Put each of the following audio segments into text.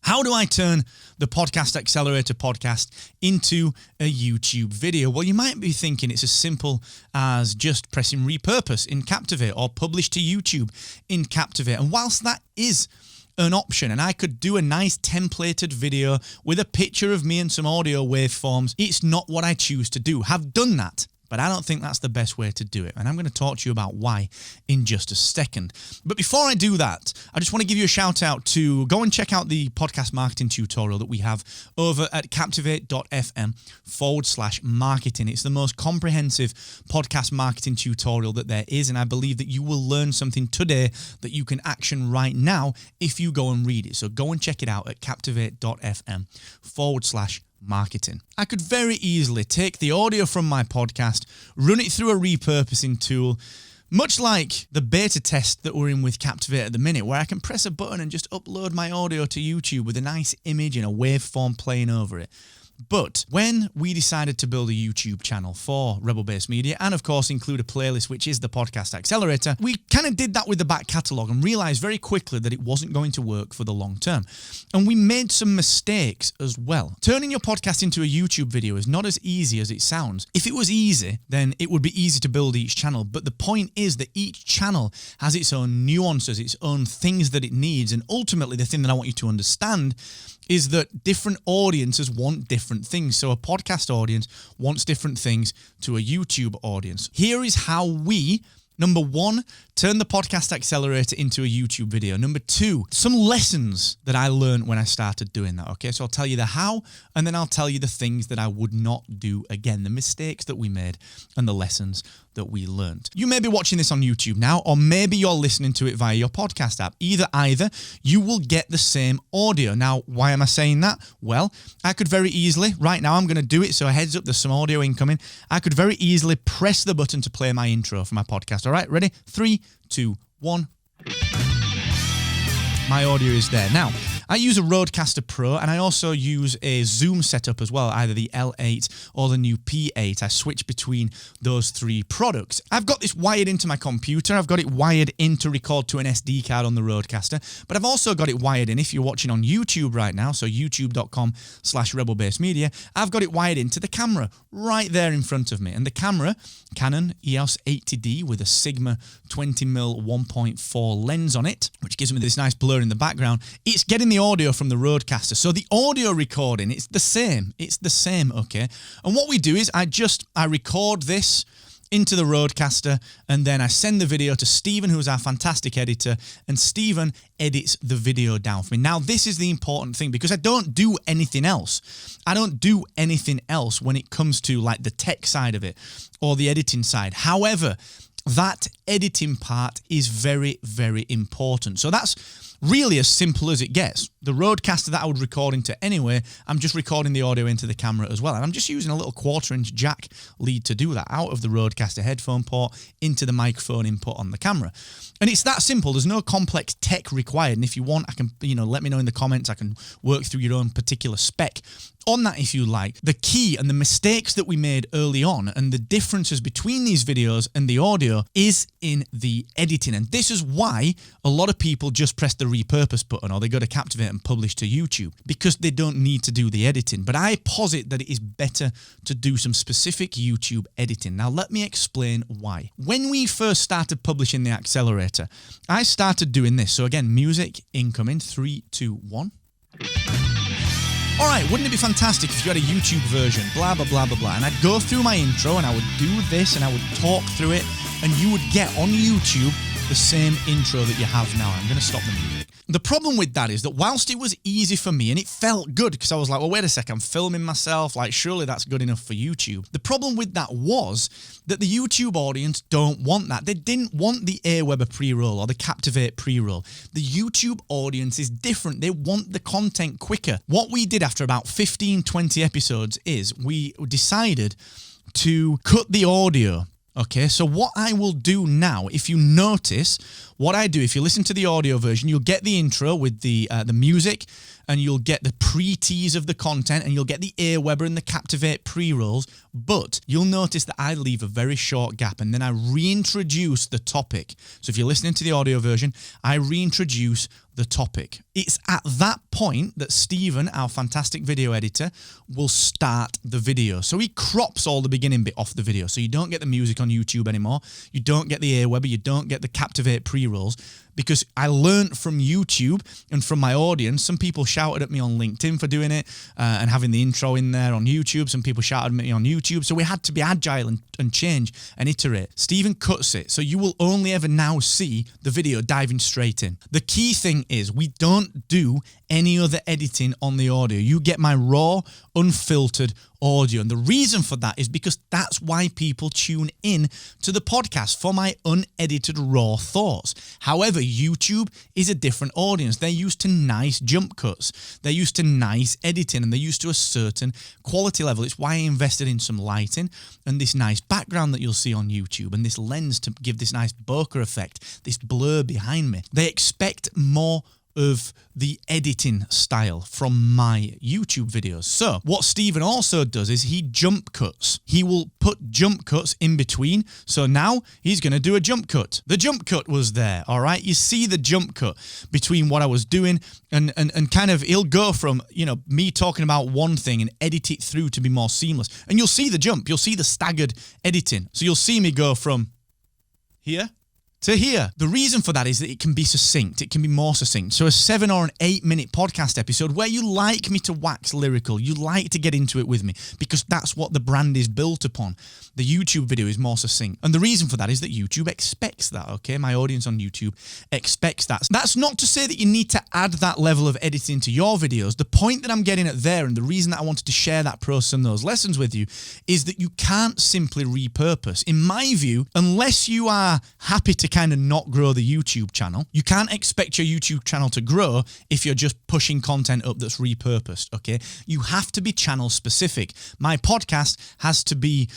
How do I turn the Podcast Accelerator podcast into a YouTube video? Well, you might be thinking it's as simple as just pressing repurpose in Captivate or publish to YouTube in Captivate. And whilst that is an option, and I could do a nice templated video with a picture of me and some audio waveforms, it's not what I choose to do. Have done that, but I don't think that's the best way to do it. And I'm going to talk to you about why in just a second. But before I do that, I just want to give you a shout out to go and check out the podcast marketing tutorial that we have over at captivate.fm/marketing. It's the most comprehensive podcast marketing tutorial that there is. And I believe that you will learn something today that you can action right now if you go and read it. So go and check it out at captivate.fm/marketing. I could very easily take the audio from my podcast, run it through a repurposing tool, much like the beta test that we're in with Captivate at the minute, where I can press a button and just upload my audio to YouTube with a nice image and a waveform playing over it. But when we decided to build a YouTube channel for Rebel Base Media and, of course, include a playlist, which is the Podcast Accelerator, we kind of did that with the back catalogue and realised very quickly that it wasn't going to work for the long term. And we made some mistakes as well. Turning your podcast into a YouTube video is not as easy as it sounds. If it was easy, then it would be easy to build each channel. But the point is that each channel has its own nuances, its own things that it needs. And ultimately, the thing that I want you to understand is that different audiences want different things. So a podcast audience wants different things to a YouTube audience. Here is how we, number one, turn the Podcast Accelerator into a YouTube video. Number two, some lessons that I learned when I started doing that. Okay, so I'll tell you the how, and then I'll tell you the things that I would not do again, the mistakes that we made and the lessons that we learned. You may be watching this on YouTube now, or maybe you're listening to it via your podcast app. Either, you will get the same audio. Now, why am I saying that? Well, I could very easily, right now I'm going to do it, so heads up, there's some audio incoming. I could very easily press the button to play my intro for my podcast. All right, ready? 3, 2, 1. My audio is there. Now, I use a Rodecaster Pro, and I also use a Zoom setup as well, either the L8 or the new P8. I switch between those three products. I've got this wired into my computer. I've got it wired in to record to an SD card on the Rodecaster, but I've also got it wired in, if you're watching on YouTube right now, so youtube.com/rebelbasemedia, I've got it wired into the camera right there in front of me. And the camera, Canon EOS 80D with a Sigma 20mm 1.4 lens on it, which gives me this nice blur in the background. It's getting the audio from the Rodecaster. So the audio recording, it's the same, okay? And what we do is I record this into the Rodecaster, and then I send the video to Stephen, who's our fantastic editor, and Stephen edits the video down for me. Now, this is the important thing, because I don't do anything else. I don't do anything else when it comes to like the tech side of it or the editing side. However, that editing part is very, very important. So that's really as simple as it gets. The Rodecaster that I would record into anyway, I'm just recording the audio into the camera as well. And I'm just using a little 1/4-inch jack lead to do that, out of the Rodecaster headphone port into the microphone input on the camera. And it's that simple. There's no complex tech required. And if you want, I can, let me know in the comments. I can work through your own particular spec on that if you like. The key and the mistakes that we made early on and the differences between these videos and the audio is in the editing. And this is why a lot of people just press the repurpose button, or they go to Captivate and publish to YouTube, because they don't need to do the editing. But I posit that it is better to do some specific YouTube editing. Now, let me explain why. When we first started publishing the Accelerator, I started doing this. So again, music incoming, 3, 2, 1. All right, wouldn't it be fantastic if you had a YouTube version, blah, blah, blah, blah, blah, and I'd go through my intro and I would do this and I would talk through it, and you would get on YouTube the same intro that you have now. I'm going to stop the music. The problem with that is that whilst it was easy for me and it felt good, because I was like, well, wait a sec, I'm filming myself, like surely that's good enough for YouTube. The problem with that was that the YouTube audience don't want that. They didn't want the Aweber pre-roll or the Captivate pre-roll. The YouTube audience is different. They want the content quicker. What we did after about 15, 20 episodes is we decided to cut the audio. Okay, so what I will do now, if you notice, what I do, if you listen to the audio version, you'll get the intro with the music and you'll get the pre-tease of the content, and you'll get the Aweber and the Captivate pre-rolls, but you'll notice that I leave a very short gap, and then I reintroduce the topic. So if you're listening to the audio version, I reintroduce the topic. It's at that point that Stephen, our fantastic video editor, will start the video. So he crops all the beginning bit off the video. So you don't get the music on YouTube anymore. You don't get the Aweber. You don't get the Captivate pre-rolls, because I learned from YouTube and from my audience. Some people shouted at me on LinkedIn for doing it and having the intro in there on YouTube. Some people shouted at me on YouTube. So we had to be agile and change and iterate. Stephen cuts it. So you will only ever now see the video diving straight in. The key thing is we don't do any other editing on the audio. You get my raw, unfiltered audio. And the reason for that is because that's why people tune in to the podcast, for my unedited raw thoughts. However, YouTube is a different audience. They're used to nice jump cuts. They're used to nice editing, and they're used to a certain quality level. It's why I invested in some lighting and this nice background that you'll see on YouTube, and this lens to give this nice bokeh effect, this blur behind me. They expect more of the editing style from my YouTube videos. So what Stephen also does is he jump cuts. He will put jump cuts in between. So now he's going to do a jump cut. The jump cut was there, all right? You see the jump cut between what I was doing and kind of he'll go from, me talking about one thing and edit it through to be more seamless. And you'll see the jump. You'll see the staggered editing. So you'll see me go from here to here. The reason for that is that it can be succinct. It can be more succinct. So a 7 or an 8 minute podcast episode where you like me to wax lyrical, you like to get into it with me, because that's what the brand is built upon. The YouTube video is more succinct. And the reason for that is that YouTube expects that, okay? My audience on YouTube expects that. That's not to say that you need to add that level of editing to your videos. The point that I'm getting at there, and the reason that I wanted to share that process and those lessons with you, is that you can't simply repurpose. In my view, unless you are happy to kind of not grow the YouTube channel, you can't expect your YouTube channel to grow if you're just pushing content up that's repurposed, okay? You have to be channel specific. My podcast has to be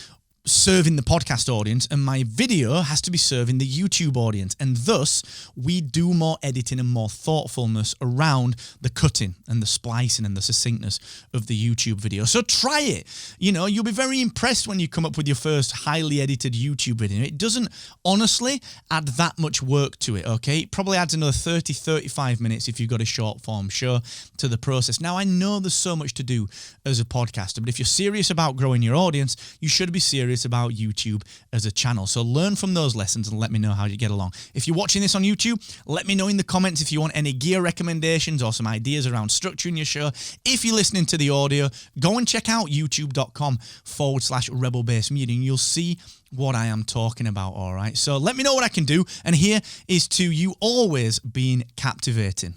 serving the podcast audience, and my video has to be serving the YouTube audience. And thus, we do more editing and more thoughtfulness around the cutting and the splicing and the succinctness of the YouTube video. So try it. You'll be very impressed when you come up with your first highly edited YouTube video. It doesn't honestly add that much work to it, okay? It probably adds another 30, 35 minutes if you've got a short form show to the process. Now, I know there's so much to do as a podcaster, but if you're serious about growing your audience, you should be serious about YouTube as a channel. So learn from those lessons and let me know how you get along. If you're watching this on YouTube, let me know in the comments if you want any gear recommendations or some ideas around structuring your show. If you're listening to the audio, go and check out youtube.com/Rebel Base Media and you'll see what I am talking about, all right? So let me know what I can do. And here is to you always being captivating.